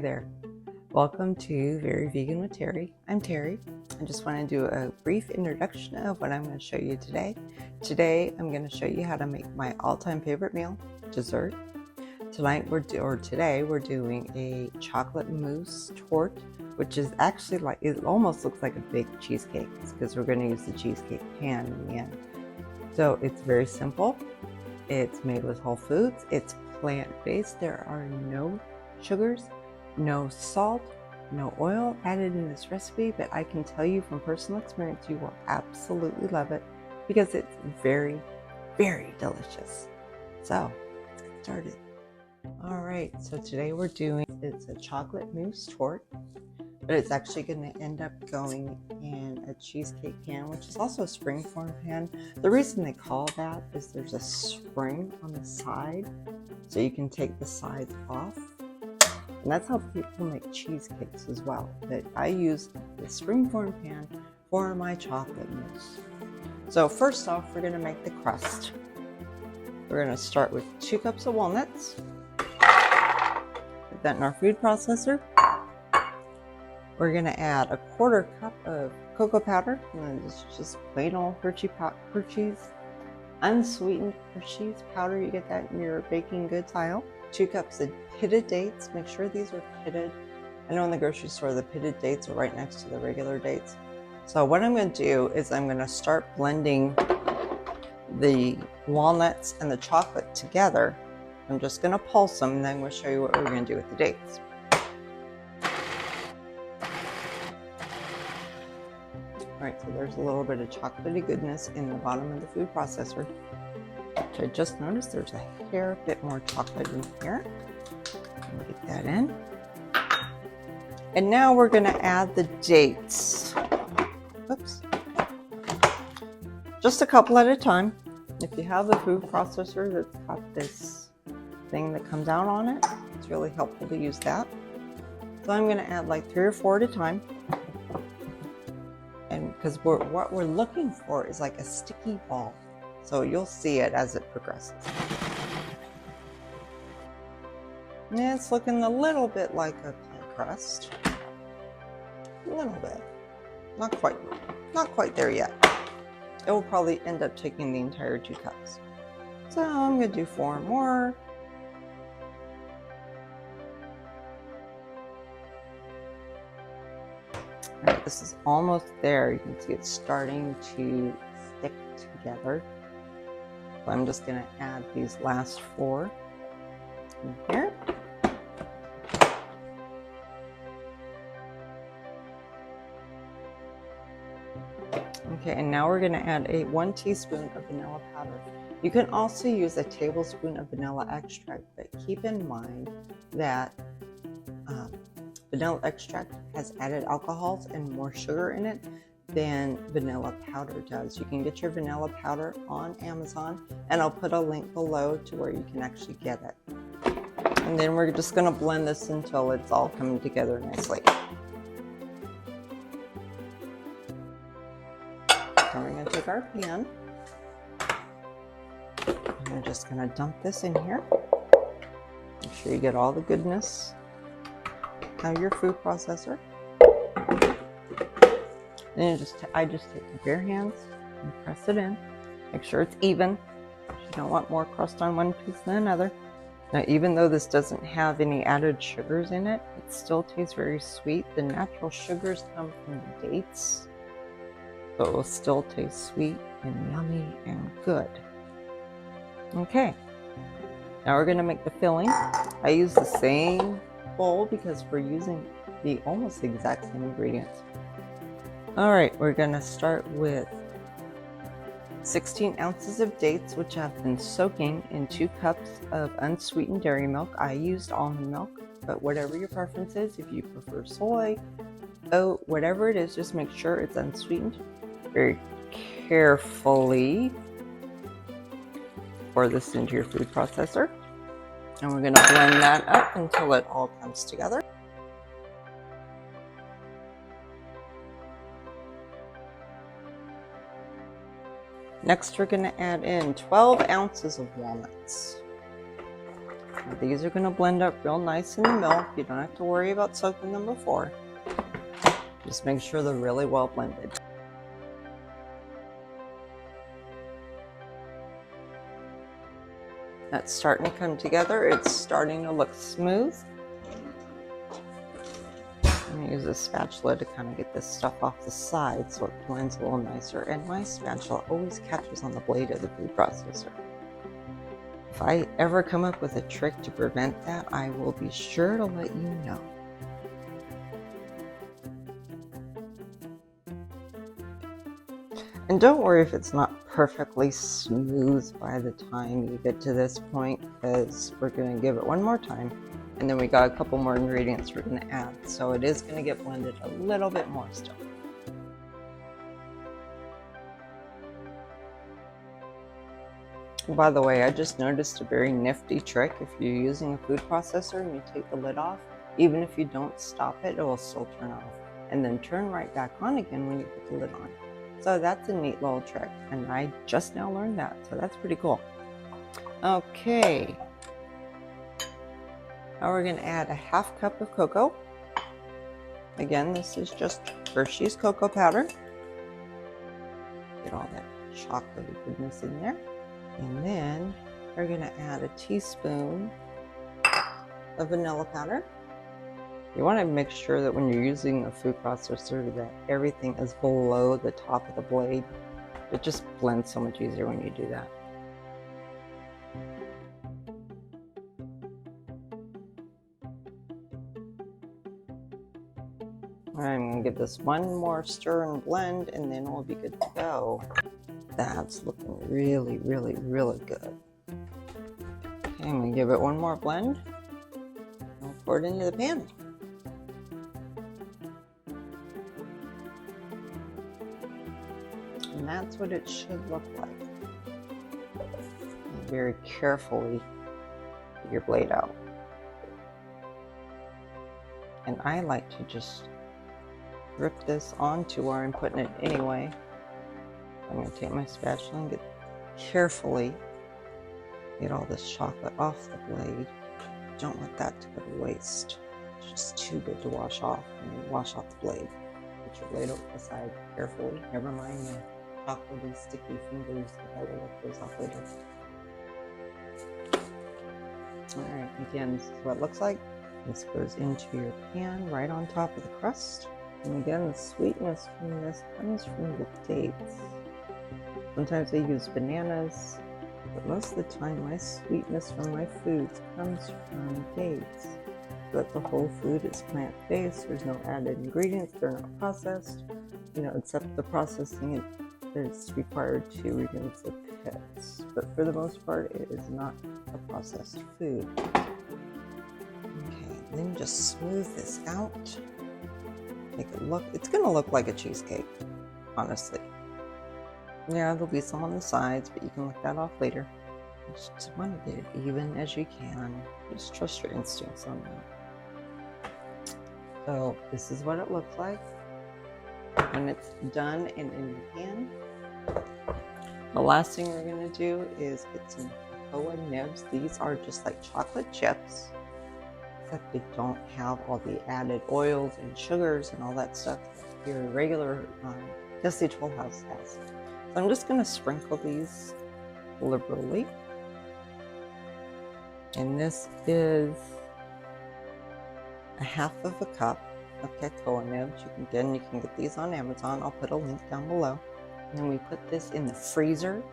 there. Welcome to Very Vegan with Terri. I'm Terri. I just want to do a brief introduction of what I'm going to show you today. Today I'm going to show you how to make my all-time favorite meal, dessert. Today we're doing a chocolate mousse torte, which is actually like, it almost looks like a baked cheesecake because we're going to use the cheesecake pan in the end. So it's very simple. It's made with whole foods. It's plant-based. There are no sugars, no salt, no oil added in this recipe, but I can tell you from personal experience, you will absolutely love it because it's very, very delicious. So let's get started. All right, so today it's a chocolate mousse torte, but it's actually going to end up going in a cheesecake pan, which is also a springform pan. The reason they call that is there's a spring on the side, so you can take the sides off. And that's how people make cheesecakes as well. But I use the springform pan for my chocolate mousse. So first off, we're going to make the crust. We're going to start with 2 cups of walnuts. Put that in our food processor. We're going to add a 1/4 cup of cocoa powder. And this is just plain old Hershey's unsweetened Hershey's powder. You get that in your baking goods aisle. 2 cups of pitted dates. Make sure these are pitted. I know in the grocery store the pitted dates are right next to the regular dates. So what I'm going to do is I'm going to start blending the walnuts and the chocolate together. I'm just going to pulse them, and then I'm going to show you what we're going to do with the dates. Alright, so there's a little bit of chocolatey goodness in the bottom of the food processor. Which I just noticed there's a hair bit more chocolate in here. Let me get that in. And now we're going to add the dates. Oops. Just a couple at a time. If you have a food processor that's got this thing that comes out on it, it's really helpful to use that. So I'm going to add like 3 or 4 at a time. And because what we're looking for is like a sticky ball. So you'll see it as it progresses. And it's looking a little bit like a pie crust. A little bit. Not quite there yet. It will probably end up taking the entire 2 cups. So I'm going to do 4 more. All right, this is almost there. You can see it's starting to stick together. So I'm just going to add these last 4 in here. Okay, and now we're going to add 1 teaspoon of vanilla powder. You can also use a tablespoon of vanilla extract, but keep in mind that vanilla extract has added alcohols and more sugar in it than vanilla powder does. You can get your vanilla powder on Amazon, and I'll put a link below to where you can actually get it. And then we're just going to blend this until it's all coming together nicely. So we're going to take our pan, and we're just going to dump this in here. Make sure you get all the goodness out of your food processor. And I just take my bare hands and press it in. Make sure it's even. You don't want more crust on one piece than another. Now, even though this doesn't have any added sugars in it, it still tastes very sweet. The natural sugars come from the dates, so it will still taste sweet and yummy and good. Okay, now we're going to make the filling. I use the same bowl because we're using the almost exact same ingredients. All right, we're going to start with 16 ounces of dates, which have been soaking in 2 cups of unsweetened dairy milk. I used almond milk, but whatever your preference is, if you prefer soy, oat, whatever it is, just make sure it's unsweetened. Very carefully pour this into your food processor. And we're going to blend that up until it all comes together. Next, we're going to add in 12 ounces of walnuts. These are going to blend up real nice in the milk. You don't have to worry about soaking them before. Just make sure they're really well blended. That's starting to come together. It's starting to look smooth. I'm going to use a spatula to kind of get this stuff off the side so it blends a little nicer. And my spatula always catches on the blade of the food processor. If I ever come up with a trick to prevent that, I will be sure to let you know. And don't worry if it's not perfectly smooth by the time you get to this point, because we're going to give it one more time. And then we got a couple more ingredients we're going to add. So it is going to get blended a little bit more still. By the way, I just noticed a very nifty trick. If you're using a food processor and you take the lid off, even if you don't stop it, it will still turn off. And then turn right back on again when you put the lid on. So that's a neat little trick. And I just now learned that. So that's pretty cool. Okay. Now we're going to add a half cup of cocoa. Again, this is just Hershey's cocoa powder. Get all that chocolatey goodness in there. And then we're going to add a teaspoon of vanilla powder. You want to make sure that when you're using a food processor that everything is below the top of the blade. It just blends so much easier when you do that. I'm going to give this one more stir and blend, and then we'll be good to go. That's looking really, really, really good. Okay, I'm going to give it one more blend. I'll pour it into the pan. And that's what it should look like. And very carefully get your blade out. And I like to just rip this onto where I'm putting it anyway. I'm going to take my spatula and carefully get all this chocolate off the blade. Don't let that go to waste. It's just too good to wash off. And you wash off the blade. Put your blade over the side carefully. Never mind the chocolatey sticky fingers that I will lift those off later. Alright, again, this is what it looks like. This goes into your pan right on top of the crust. And again, the sweetness from this comes from the dates. Sometimes I use bananas, but most of the time my sweetness from my foods comes from dates. But the whole food is plant-based, there's no added ingredients, they're not processed, except the processing is required to remove the pits. But for the most part, it is not a processed food. Okay, then just smooth this out. Make it look, it's going to look like a cheesecake, honestly. Yeah, there'll be some on the sides, but you can lick that off later. Just want to get it even as you can. Just trust your instincts on that. So this is what it looks like when it's done and in your pan. The last thing we're going to do is get some cocoa nibs. These are just like chocolate chips, except they don't have all the added oils and sugars and all that stuff that your regular Dusty Toll House has. So I'm just going to sprinkle these liberally. And this is a half of a cup of cocoa nibs. You can get these on Amazon. I'll put a link down below. And then we put this in the freezer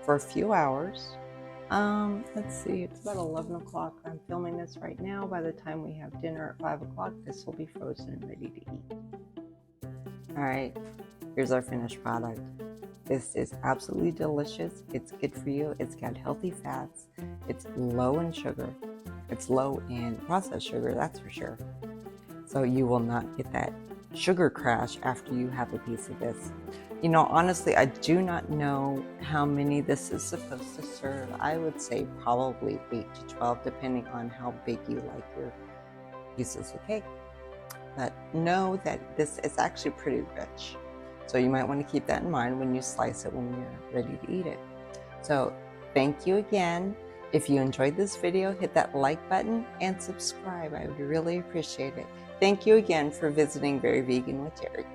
for a few hours. Let's see, it's about 11 o'clock. I'm filming this right now. By the time we have dinner at 5 o'clock, this will be frozen and ready to eat. All right, here's our finished product. This is absolutely delicious. It's good for you. It's got healthy fats. It's low in sugar. It's low in processed sugar, that's for sure. So you will not get that sugar crash after you have a piece of this. Honestly, I do not know how many this is supposed to serve. I would say probably 8 to 12, depending on how big you like your pieces of cake. But know that this is actually pretty rich. So you might want to keep that in mind when you slice it when you're ready to eat it. So thank you again. If you enjoyed this video, hit that like button and subscribe. I would really appreciate it. Thank you again for visiting Very Vegan with Terri.